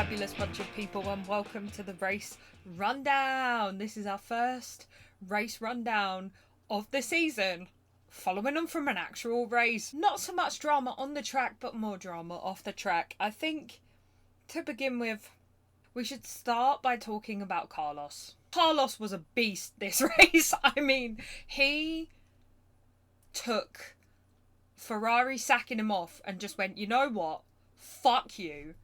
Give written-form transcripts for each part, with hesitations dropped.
fabulous bunch of people, and welcome to the race rundown. This is our first race rundown of the season, following on from an actual race. Not so much drama on the track, but more drama off the track. I think, to begin with, we should start by talking about Carlos. Carlos was a beast this race. I mean, he took Ferrari sacking him off and just went, you know what? Fuck you.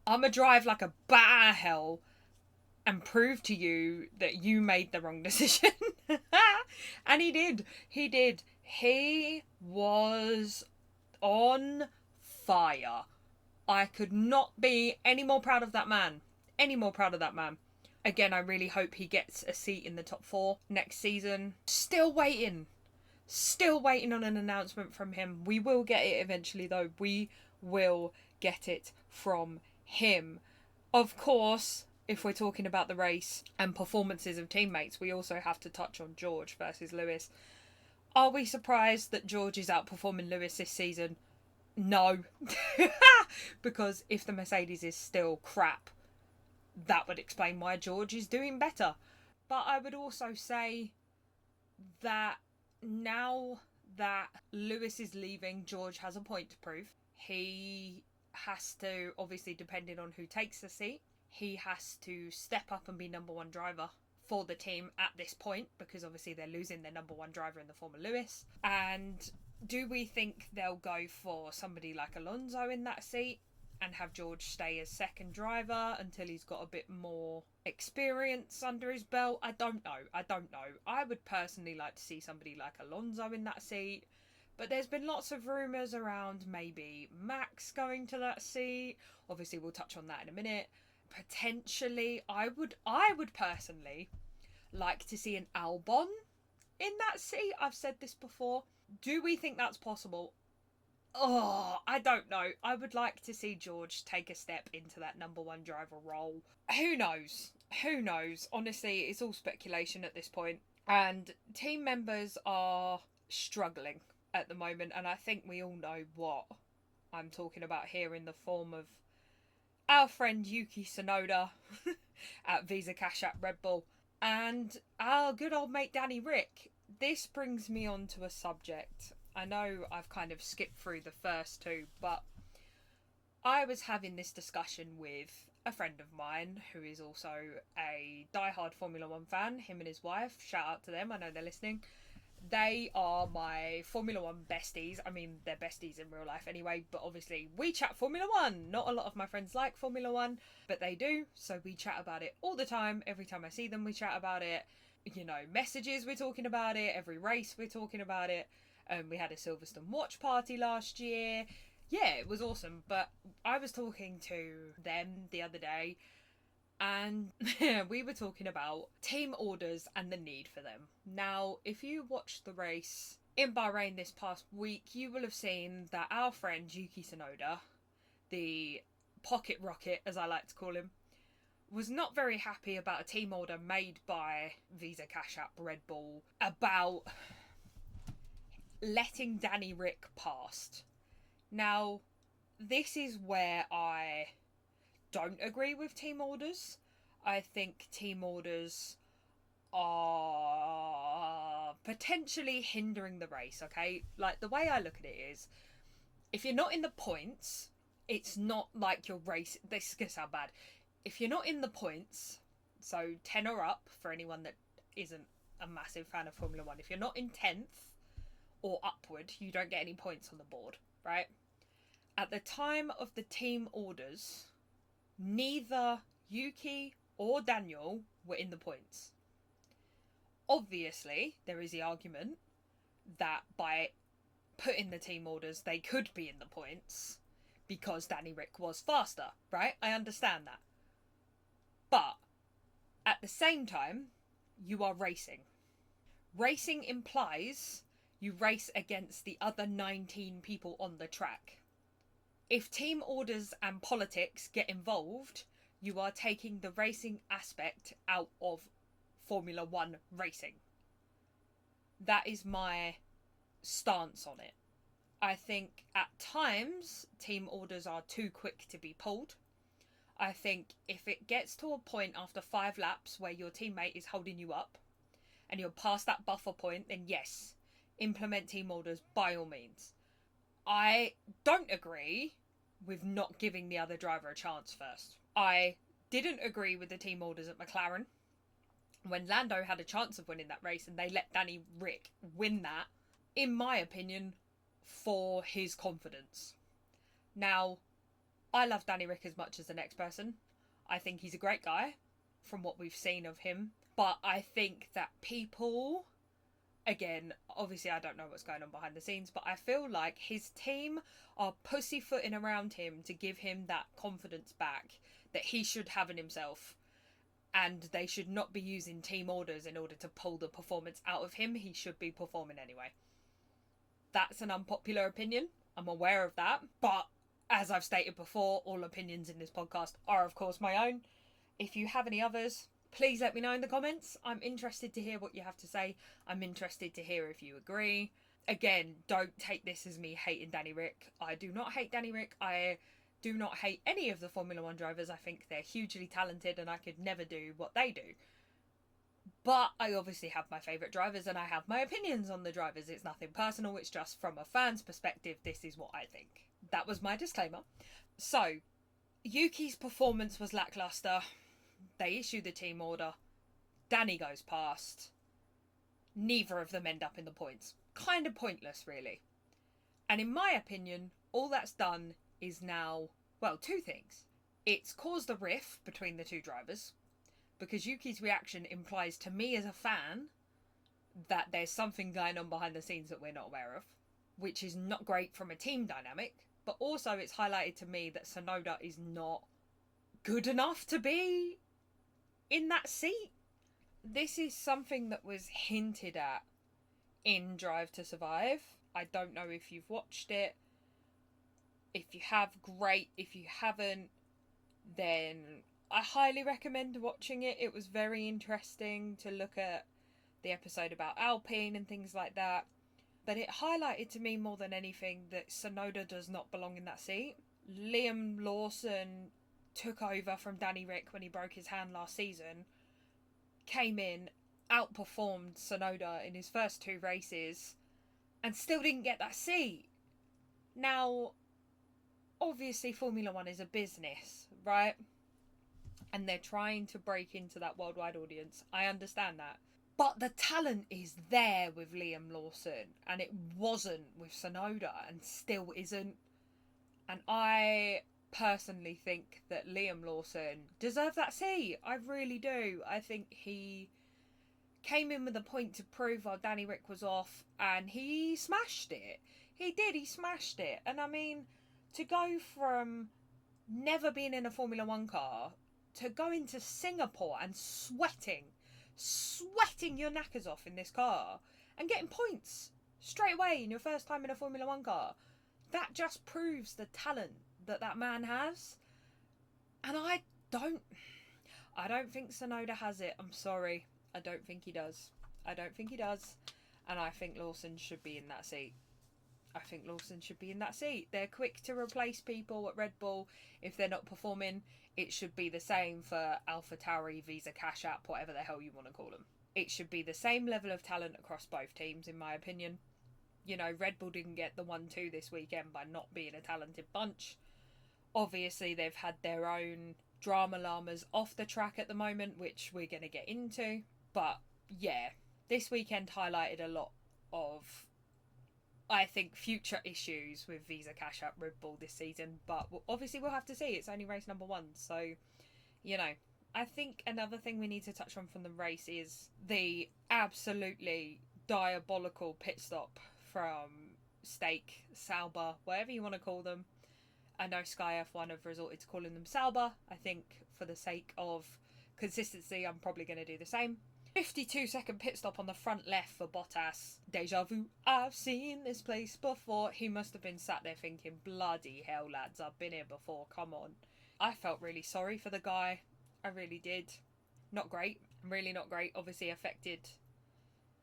I'ma drive like a bat out of hell and prove to you that you made the wrong decision. And he did. He was on fire. I could not be any more proud of that man. Again, I really hope he gets a seat in the top 4 next season. Still waiting on an announcement from him. We will get it eventually, though. We will get it from him. Of course, if we're talking about the race and performances of teammates, we also have to touch on George versus Lewis. Are we surprised that George is outperforming Lewis this season? No. Because if the Mercedes is still crap, that would explain why George is doing better. But I would also say that now that Lewis is leaving, George has a point to prove. He has to, obviously depending on who takes the seat, he has to step up and be number 1 driver for the team at this point, because obviously they're losing their number 1 driver in the form of Lewis. And do we think they'll go for somebody like Alonso in that seat and have George stay as second driver until he's got a bit more experience under his belt? I don't know. I would personally like to see somebody like Alonso in that seat. But there's been lots of rumours around maybe Max going to that seat. Obviously, we'll touch on that in a minute. Potentially, I would personally like to see an Albon in that seat. I've said this before. Do we think that's possible? Oh, I don't know. I would like to see George take a step into that number 1 driver role. Who knows? Honestly, it's all speculation at this point. And team members are struggling at the moment, and I think we all know what I'm talking about here, in the form of our friend Yuki Tsunoda at Visa Cash App Red Bull and our good old mate Danny Rick. This brings me on to a subject. I know I've kind of skipped through the first 2, but I was having this discussion with a friend of mine who is also a diehard Formula 1 fan, him and his wife. Shout out to them, I know they're listening. They are my Formula 1 besties. I mean, they're besties in real life anyway, but obviously we chat Formula 1. Not a lot of my friends like Formula 1, but they do, so we chat about it all the time. Every time I see them, we chat about it. You know, messages, we're talking about it. Every race, we're talking about it. We had a Silverstone watch party last year. Yeah, it was awesome, but I was talking to them the other day, and we were talking about team orders and the need for them. Now, if you watched the race in Bahrain this past week, you will have seen that our friend Yuki Tsunoda, the pocket rocket as I like to call him, was not very happy about a team order made by Visa Cash App Red Bull about letting Danny Rick past. Now, this is where I don't agree with team orders. I think team orders are potentially hindering the race, okay? Like, the way I look at it is, if you're not in the points, it's not like your race... This is going to sound bad. If you're not in the points, so 10 or up, for anyone that isn't a massive fan of Formula 1, if you're not in 10th or upward, you don't get any points on the board, right? At the time of the team orders, neither Yuki or Daniel were in the points. Obviously, there is the argument that by putting the team orders, they could be in the points because Danny Rick was faster, right? I understand that. But at the same time, you are racing. Racing implies you race against the other 19 people on the track. If team orders and politics get involved, you are taking the racing aspect out of Formula 1 racing. That is my stance on it. I think at times team orders are too quick to be pulled. I think if it gets to a point after 5 laps where your teammate is holding you up and you're past that buffer point, then yes, implement team orders by all means. I don't agree with not giving the other driver a chance first. I didn't agree with the team orders at McLaren when Lando had a chance of winning that race and they let Danny Rick win that, in my opinion, for his confidence. Now, I love Danny Rick as much as the next person. I think he's a great guy from what we've seen of him. But I think that people, again, obviously I don't know what's going on behind the scenes, but I feel like his team are pussyfooting around him to give him that confidence back that he should have in himself. And they should not be using team orders in order to pull the performance out of him. He should be performing anyway. That's an unpopular opinion. I'm aware of that. But as I've stated before, all opinions in this podcast are, of course, my own. If you have any others, please let me know in the comments. I'm interested to hear what you have to say. I'm interested to hear if you agree. Again, don't take this as me hating Danny Rick. I do not hate Danny Rick. I do not hate any of the Formula 1 drivers. I think they're hugely talented and I could never do what they do. But I obviously have my favourite drivers and I have my opinions on the drivers. It's nothing personal, it's just from a fan's perspective, this is what I think. That was my disclaimer. So, Yuki's performance was lacklustre. They issue the team order. Danny goes past. Neither of them end up in the points. Kind of pointless, really. And in my opinion, all that's done is now, well, 2 things. It's caused a rift between the 2 drivers, because Yuki's reaction implies to me as a fan that there's something going on behind the scenes that we're not aware of, which is not great from a team dynamic, but also it's highlighted to me that Tsunoda is not good enough to be in that seat. This is something that was hinted at in Drive to Survive. I don't know if you've watched it. If you have, great. If you haven't, then I highly recommend watching it. It was very interesting to look at the episode about Alpine and things like that. But it highlighted to me more than anything that Tsunoda does not belong in that seat. Liam Lawson took over from Danny Rick when he broke his hand last season. Came in, outperformed Tsunoda in his first 2 races and still didn't get that seat. Now, obviously Formula 1 is a business, right? And they're trying to break into that worldwide audience. I understand that. But the talent is there with Liam Lawson. And it wasn't with Tsunoda and still isn't. And I personally think that Liam Lawson deserved that seat. I really do. I think he came in with a point to prove while Danny Rick was off. And he smashed it. He did. He smashed it. And I mean, to go from never being in a Formula 1 car to go into Singapore and sweating your knackers off in this car and getting points straight away in your first time in a Formula 1 car, that just proves the talent that man has. And I don't think Tsunoda has it. I'm sorry. I don't think he does. And I think Lawson should be in that seat. They're quick to replace people at Red Bull if they're not performing. It should be the same for AlphaTauri, Visa Cash App, whatever the hell you want to call them. It should be the same level of talent across both teams, in my opinion. You know, Red Bull didn't get the 1-2 this weekend by not being a talented bunch. Obviously, they've had their own drama llamas off the track at the moment, which we're going to get into. But, yeah, this weekend highlighted a lot of, I think, future issues with Visa Cash App Red Bull this season. But obviously we'll have to see. It's only race number 1. So, you know, I think another thing we need to touch on from the race is the absolutely diabolical pit stop from Stake, Sauber, whatever you want to call them. I know Sky F1 have resorted to calling them Sauber. I think for the sake of consistency, I'm probably going to do the same. 52-second pit stop on the front left for Bottas. Deja vu, I've seen this place before. He must have been sat there thinking, bloody hell, lads, I've been here before, come on. I felt really sorry for the guy. I really did. Not great. Really not great. Obviously affected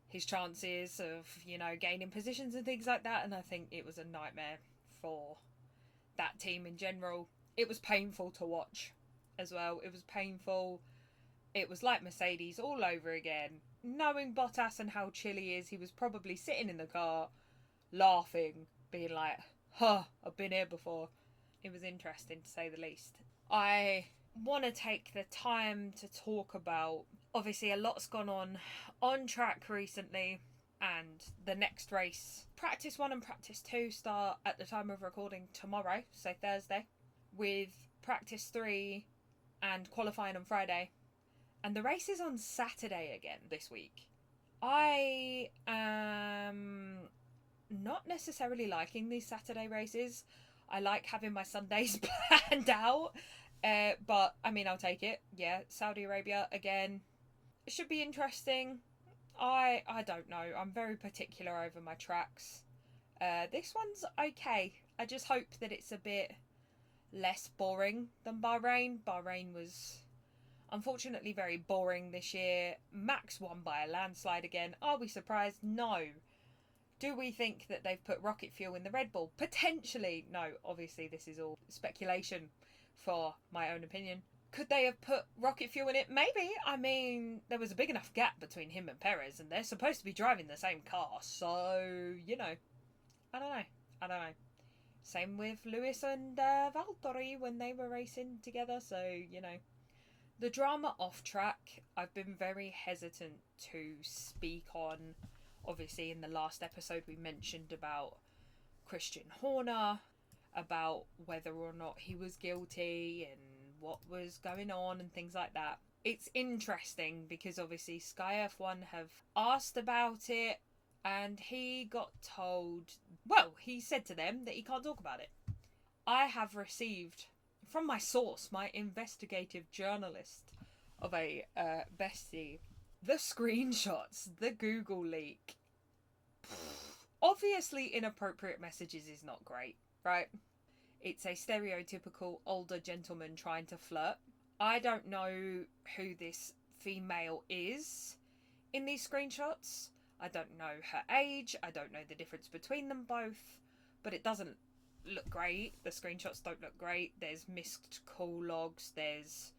his chances of, you know, gaining positions and things like that. And I think it was a nightmare for that team in general. It was painful to watch. as well. It was painful. It was like Mercedes all over again. Knowing Bottas and how chill he is, he was probably sitting in the car laughing, being like, huh, I've been here before. It was interesting, to say the least. I want to take the time to talk about, obviously a lot's gone on track recently, and the next race, practice 1 and practice 2, start at the time of recording tomorrow, so Thursday, with practice 3 and qualifying on Friday, and the race is on Saturday again this week. I am not necessarily liking these Saturday races. I like having my Sundays planned out, but I mean, I'll take it. Yeah, Saudi Arabia again. It should be interesting. I don't know. I'm very particular over my tracks. This one's okay. I just hope that it's a bit less boring than Bahrain. Bahrain was unfortunately very boring this year. Max won by a landslide again. Are we surprised? No. Do we think that they've put rocket fuel in the Red Bull? Potentially. No, obviously this is all speculation for my own opinion. Could they have put rocket fuel in it? Maybe. I mean, there was a big enough gap between him and Perez, and they're supposed to be driving the same car. So, you know, I don't know. Same with Lewis and Valtteri when they were racing together. So, you know. The drama off track, I've been very hesitant to speak on. Obviously, in the last episode, we mentioned about Christian Horner, about whether or not he was guilty and what was going on and things like that. It's interesting because obviously Sky F1 have asked about it, and he got told, well, he said to them that he can't talk about it. I have received from my source, my investigative journalist of a bestie, the screenshots, the Google leak. Obviously, inappropriate messages is not great, right? It's a stereotypical older gentleman trying to flirt. I don't know who this female is in these screenshots. I don't know her age. I don't know the difference between them both. But it doesn't look great. The screenshots don't look great. There's missed call logs. There's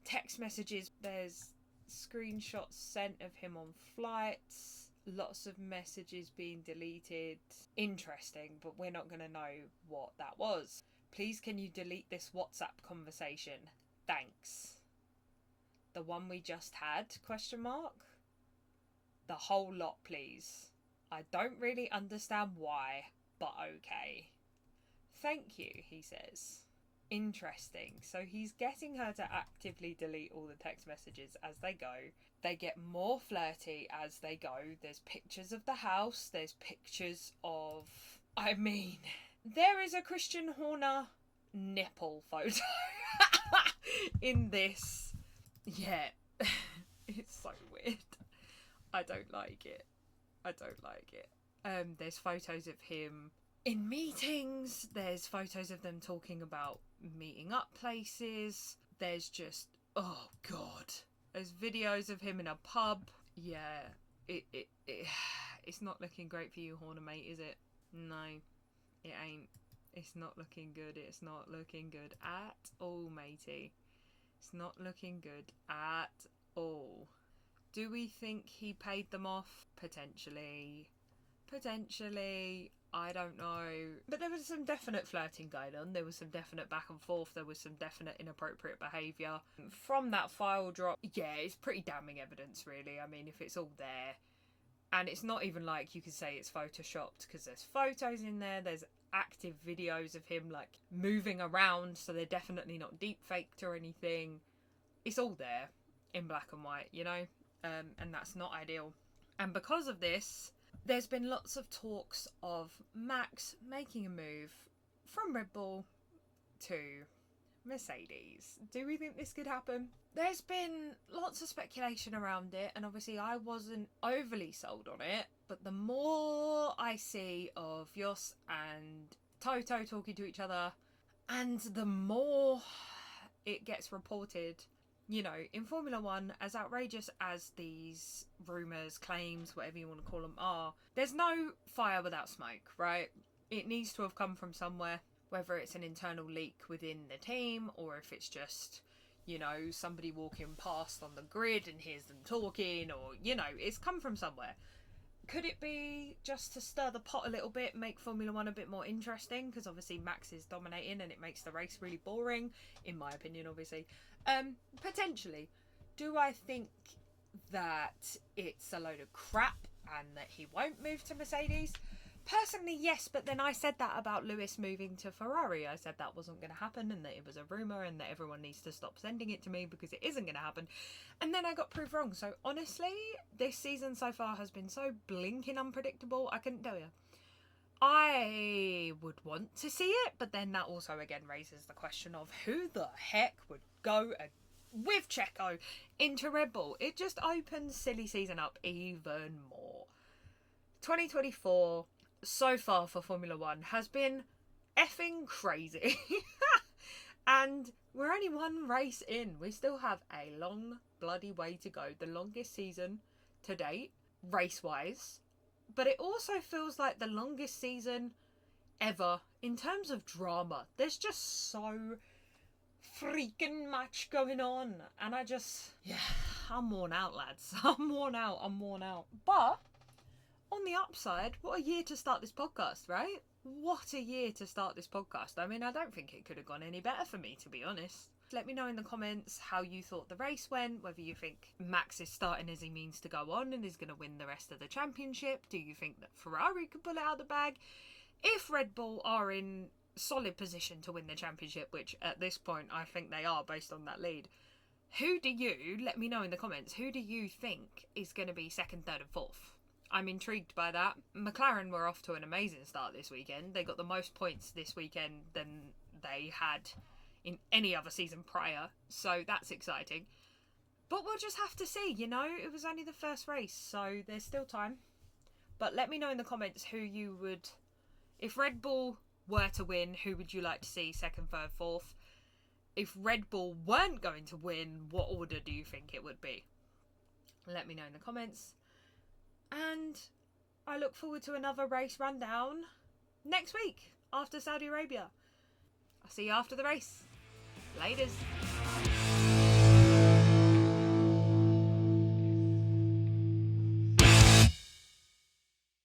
text messages. There's screenshots sent of him on flights. Lots of messages being deleted. Interesting, but we're not going to know what that was. Please, can you delete this WhatsApp conversation? Thanks. The one we just had? Question mark. The whole lot, please. I don't really understand why, but okay. Thank you, he says. Interesting. So he's getting her to actively delete all the text messages as they go. They get more flirty as they go. There's pictures of the house. There's pictures of... I mean, there is a Christian Horner nipple photo in this. Yeah, it's so weird. I don't like it. There's photos of him in meetings. There's photos of them talking about meeting up places. There's just, oh god. There's videos of him in a pub. Yeah, it's not looking great for you, Horner mate, is it? No, it ain't. It's not looking good. It's not looking good at all, matey. It's not looking good at all. Do we think he paid them off? Potentially. I don't know. But there was some definite flirting going on. There was some definite back and forth. There was some definite inappropriate behaviour. From that file drop, yeah, it's pretty damning evidence, really. I mean, if it's all there. And it's not even like you can say it's photoshopped, because there's photos in there. There's active videos of him, like, moving around. So they're definitely not deep faked or anything. It's all there in black and white, you know? And that's not ideal. And because of this, there's been lots of talks of Max making a move from Red Bull to Mercedes. Do we think this could happen? There's been lots of speculation around it, and obviously I wasn't overly sold on it, but the more I see of Jos and Toto talking to each other, and the more it gets reported, you know, in Formula One, as outrageous as these rumours, claims, whatever you want to call them are, there's no fire without smoke, right? It needs to have come from somewhere, whether it's an internal leak within the team or if it's just, you know, somebody walking past on the grid and hears them talking, or, you know, it's come from somewhere. Could it be just to stir the pot a little bit, make Formula One a bit more interesting? Because obviously Max is dominating and it makes the race really boring, in my opinion, obviously. Potentially. Do I think that it's a load of crap and that he won't move to Mercedes? Personally, yes, but then I said that about Lewis moving to Ferrari. I said that wasn't going to happen and that it was a rumour and that everyone needs to stop sending it to me because it isn't going to happen. And then I got proved wrong. So honestly, this season so far has been so blinking unpredictable, I couldn't tell you. I would want to see it, but then that also again raises the question of who the heck would go with Checo into Red Bull. It just opens silly season up even more. 2024 so far for Formula One has been effing crazy. And we're only one race in. We still have a long bloody way to go. The longest season to date, race-wise. But it also feels like the longest season ever in terms of drama. There's just so freaking much going on. And I'm worn out, lads. I'm worn out. But on the upside, what a year to start this podcast, right? What a year to start this podcast. I mean, I don't think it could have gone any better for me, to be honest. Let me know in the comments how you thought the race went, whether you think Max is starting as he means to go on and is going to win the rest of the championship. Do you think that Ferrari could pull it out of the bag? If Red Bull are in solid position to win the championship, which at this point I think they are based on that lead, let me know in the comments, who do you think is going to be second, third and fourth? I'm intrigued by that. McLaren were off to an amazing start this weekend. They got the most points this weekend than they had in any other season prior. So that's exciting. But we'll just have to see, you know. It was only the first race, so there's still time. But let me know in the comments who you would... If Red Bull were to win, who would you like to see second, third, fourth? If Red Bull weren't going to win, what order do you think it would be? Let me know in the comments. And I look forward to another race rundown next week after Saudi Arabia. I'll see you after the race. Laters.